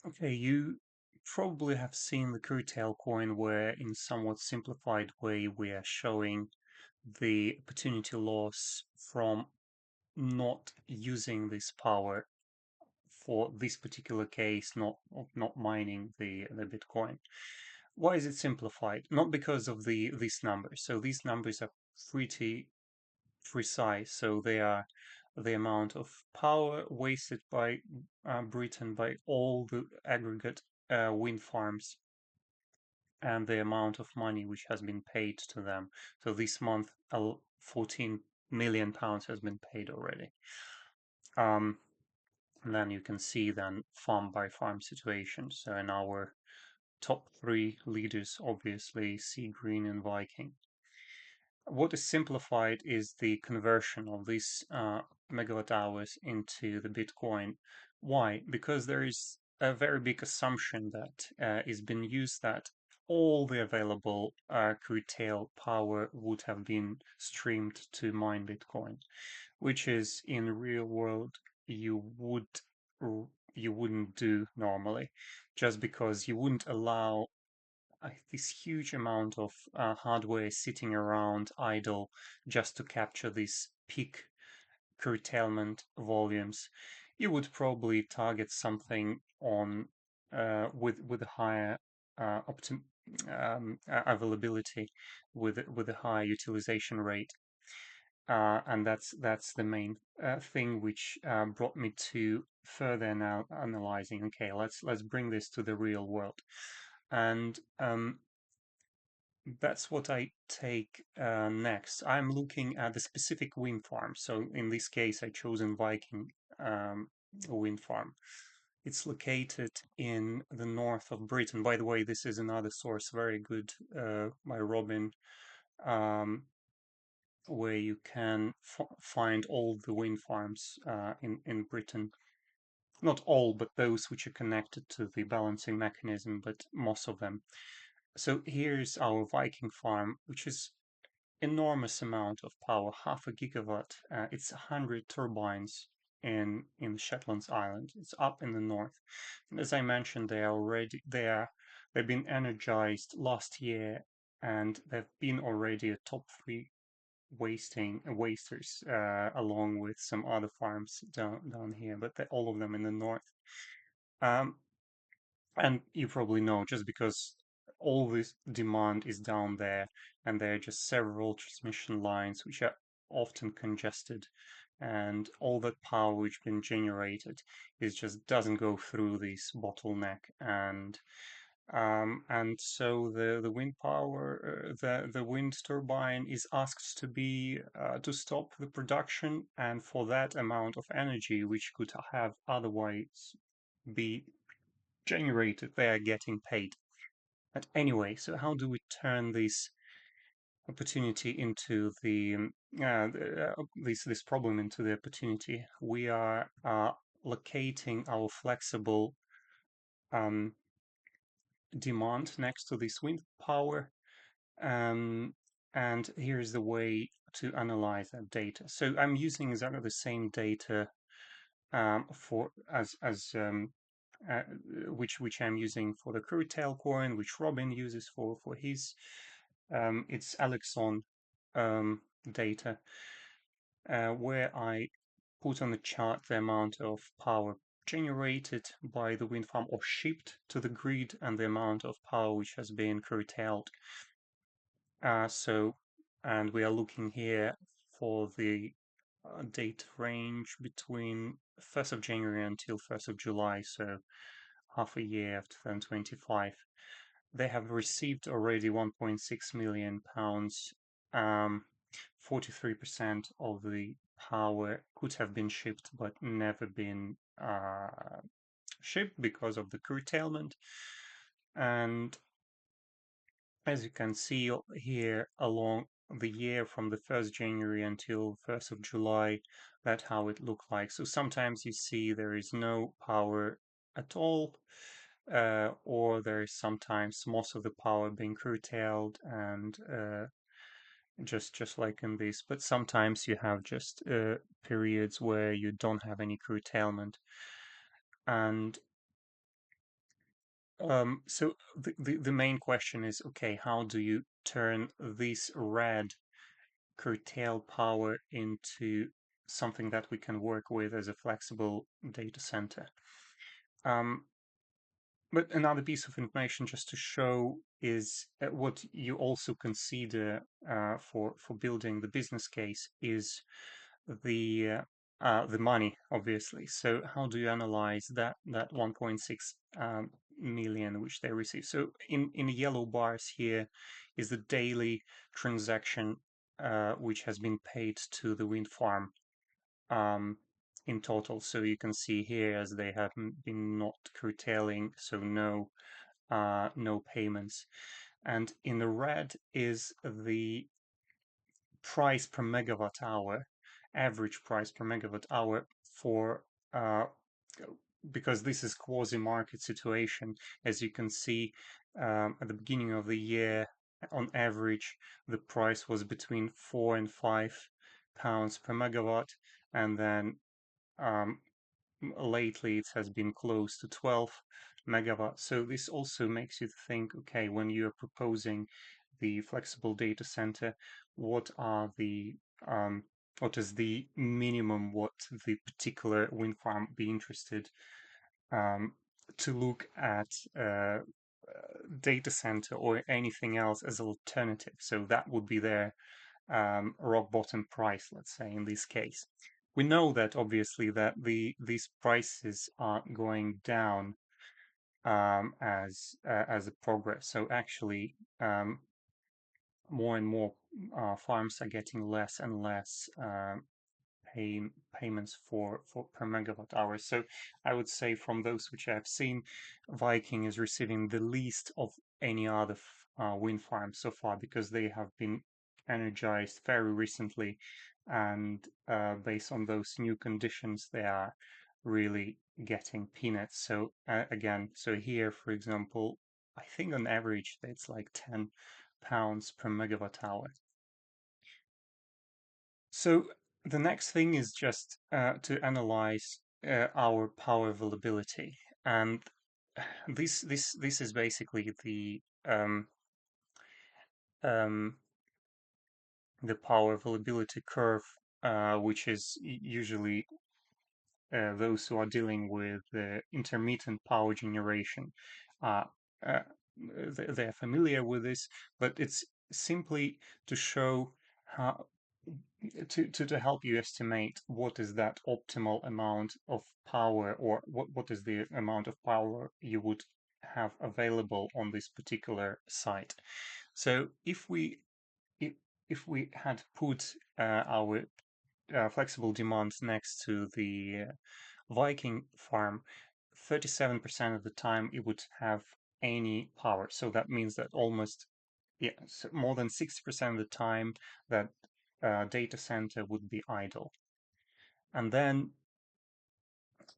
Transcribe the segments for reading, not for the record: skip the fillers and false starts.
Okay, you probably have seen the curtail coin where in somewhat simplified way we are showing the opportunity loss from not using this power for this particular case, not of not mining the Bitcoin. Why is it simplified? Not because of these numbers. So these numbers are pretty precise. So they are the amount of power wasted by Britain by all the aggregate wind farms and the amount of money which has been paid to them. So this month, 14 million pounds has been paid already. Um, and then you can see then farm by farm situation. So in our top three leaders, obviously, Sea Green and Viking. What is simplified is the conversion of these megawatt hours into the Bitcoin. Why? Because there is a very big assumption that is being used that all the available curtail power would have been streamed to mine Bitcoin, which is in real world you would you wouldn't do normally, just because you wouldn't allow this huge amount of hardware sitting around idle just to capture these peak curtailment volumes. You would probably target something on with a higher availability, with a high utilization rate, and that's the main thing which brought me to further now analyzing. Okay, let's bring this to the real world, and that's what I take next. I'm looking at the specific wind farm. So in this case, I chosen Viking um, Wind Farm. It's located in the north of Britain. By the way, this is another source, very good, by Robin, um, where you can find all the wind farms in Britain. Not all, but those which are connected to the balancing mechanism, but most of them. So here's our Viking farm, which is enormous amount of power, half a gigawatt. It's 100 turbines in the Shetland Islands. It's up in the north. And as I mentioned, they've been energized last year, and they've been already a top three wasters, along with some other farms down here, but all of them in the north. Um, and you probably know, just because all this demand is down there, and there are just several transmission lines which are often congested, and all that power which been generated is just doesn't go through this bottleneck, and so the wind power, the wind turbine is asked to be to stop the production, and for that amount of energy which could have otherwise be generated, they are getting paid. But anyway, so how do we turn this opportunity into this problem into the opportunity? We are locating our flexible um, demand next to this wind power, um, and here's the way to analyze that data. So I'm using exactly the same data for as uh, which I'm using for the curtail coin, which Robin uses for his. It's Alexon data, where I put on the chart the amount of power generated by the wind farm or shipped to the grid, and the amount of power which has been curtailed. And we are looking here for the date range between 1st of January until 1st of July, so half a year of 2025. They have received already 1.6 million pounds. 43% of the power could have been shipped but never been shipped because of the curtailment. And as you can see here, along the year from the 1st January until 1st of July, that's how it looked like. So sometimes you see there is no power at all, or there is sometimes most of the power being curtailed, and just like in this. But sometimes you have just periods where you don't have any curtailment, and So the main question is, okay, how do you turn this red curtail power into something that we can work with as a flexible data center? Um, but another piece of information just to show is what you also consider for building the business case is the money, obviously. So how do you analyze that 1.6 million which they receive? So in yellow bars here is the daily transaction which has been paid to the wind farm um, in total. So you can see here as they have been not curtailing, so no payments. And in the red is the price per megawatt hour, average price per megawatt hour for uh, because this is quasi-market situation. As you can see, at the beginning of the year, on average, the price was between £4 and £5 per megawatt, and then um, lately it has been close to 12 megawatts. So this also makes you think, okay, when you're proposing the flexible data center, what are the what is the minimum what the particular wind farm be interested um, to look at data center or anything else as alternative. So that would be their rock bottom price, let's say in this case. We know that obviously that these prices are going down as a progress. So actually, more and more farms are getting less and less pay, payments for per megawatt hour. So I would say from those which I've seen, Viking is receiving the least of any other wind farm so far because they have been energized very recently, and based on those new conditions, they are really getting peanuts. So again, so here, for example, I think on average it's like £10 per megawatt hour. So the next thing is just to analyze our power availability, and this is basically um, the power availability curve, which is usually those who are dealing with intermittent power generation. Uh, uh, they're familiar with this, but it's simply to show how to help you estimate what is that optimal amount of power, or what is the amount of power you would have available on this particular site. So if, if we had put our flexible demand next to the Viking farm, 37% of the time it would have any power. So that means that almost, yeah, so more than 60% of the time that data center would be idle. And then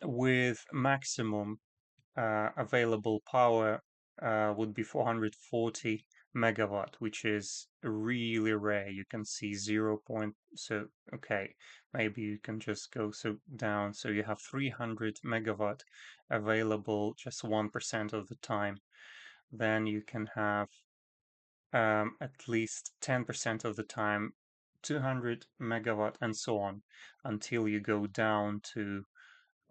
with maximum available power would be 440 megawatt, which is really rare. You can see 0. So okay, maybe you can just go so down. So you have 300 megawatt available just 1% of the time. Then you can have at least 10% of the time 200 megawatt and so on until you go down to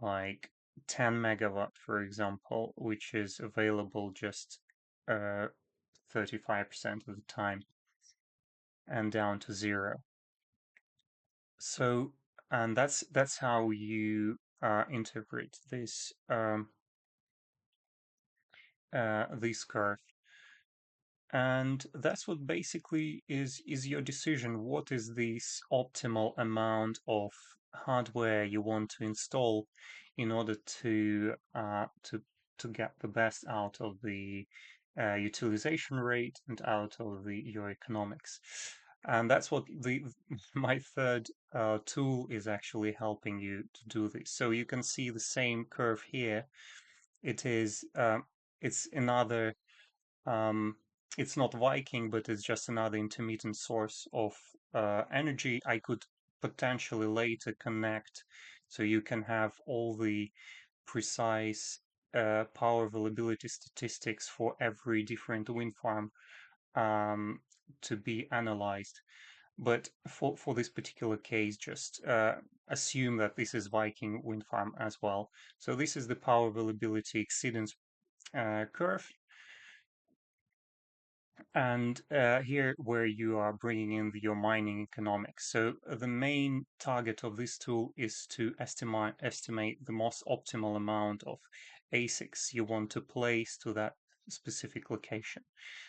like 10 megawatt, for example, which is available just uh, 35% of the time and down to zero. So, and that's how you interpret this curve. And that's what basically is your decision. What is this optimal amount of hardware you want to install in order to get the best out of the utilization rate and out of your economics. And that's what the my third tool is actually helping you to do this. So you can see the same curve here. It is it's another um, it's not Viking, but it's just another intermittent source of energy I could potentially later connect. So you can have all the precise power availability statistics for every different wind farm um, to be analyzed. But for this particular case, just assume that this is Viking Wind Farm as well. So this is the power availability exceedance curve. And here where you are bringing in your mining economics. So the main target of this tool is to estimate the most optimal amount of ASICs you want to place to that specific location.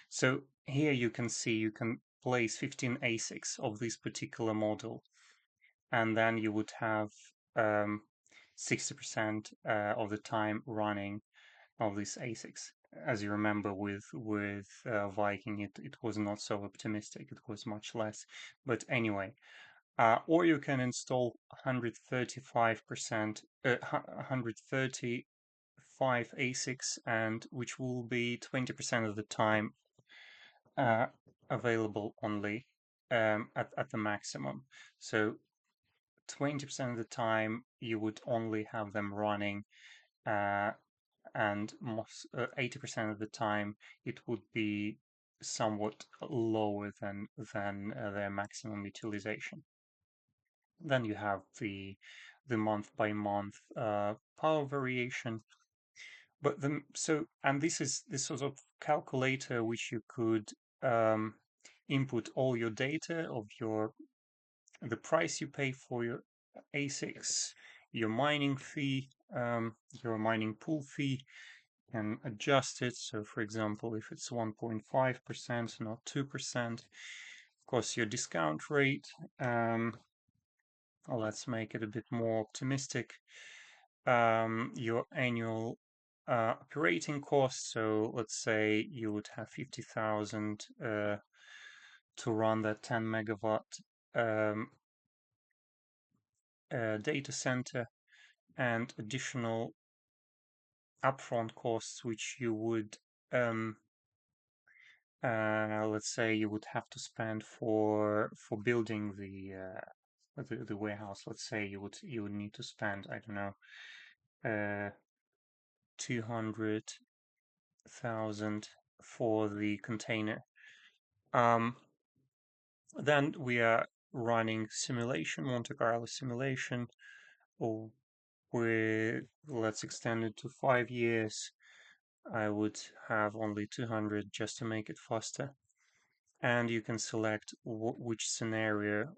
So here you can see you can place 15 ASICs of this particular model, and then you would have 60% of the time running of these ASICs. As you remember, with Viking, it was not so optimistic. It was much less. But anyway, or you can install 135%, 135 ASICs, and which will be 20% of the time uh, available only at the maximum. So 20% of the time you would only have them running, and 80% of the time it would be somewhat lower than their maximum utilization. Then you have the month by month power variation. But and this is this sort of calculator which you could input all your data of the price you pay for your ASICs, your mining fee, your mining pool fee, and adjust it. So, for example, if it's 1.5%, not 2%, of course, your discount rate. Let's make it a bit more optimistic. Your annual operating cost. So, let's say you would have 50,000 to run that 10 megawatt data center, and additional upfront costs which you would let's say you would have to spend for building the warehouse. Let's say you would need to spend, I don't know, 200,000 for the container. Then we are running simulation, Monte Carlo simulation, or let's extend it to 5 years. I would have only 200 just to make it faster. And you can select which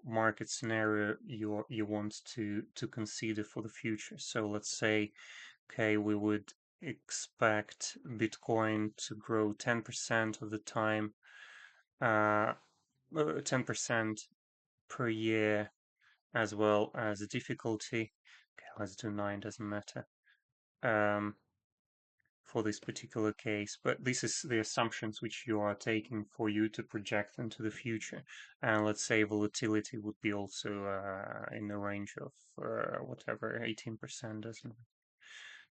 market scenario you want to consider for the future. So let's say, okay, we would expect Bitcoin to grow 10% of the time, 10% per year, as well as the difficulty. Okay, let's do 9, doesn't matter. For this particular case, but this is the assumptions which you are taking for you to project into the future. And let's say volatility would be also in the range of whatever, 18%, doesn't it?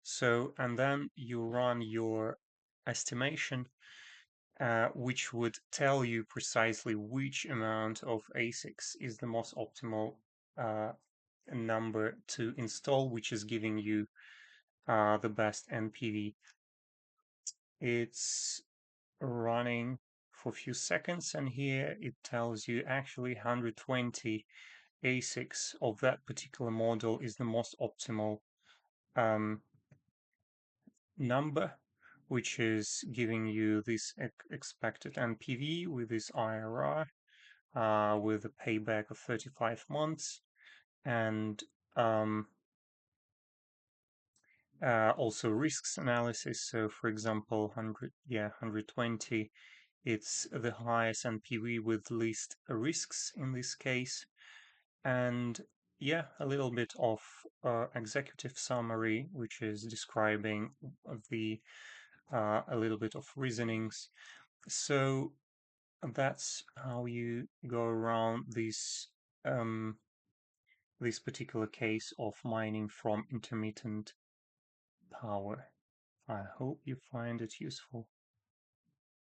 So, and then you run your estimation, which would tell you precisely which amount of ASICs is the most optimal number to install, which is giving you the best NPV. It's running for a few seconds, and here it tells you actually 120 ASICs of that particular model is the most optimal number, which is giving you this expected NPV with this IRR, with a payback of 35 months, and also risks analysis. So, for example, 120, it's the highest NPV with least risks in this case. And yeah, a little bit of executive summary, which is describing a little bit of reasonings. So that's how you go around this particular case of mining from intermittent power. I hope you find it useful.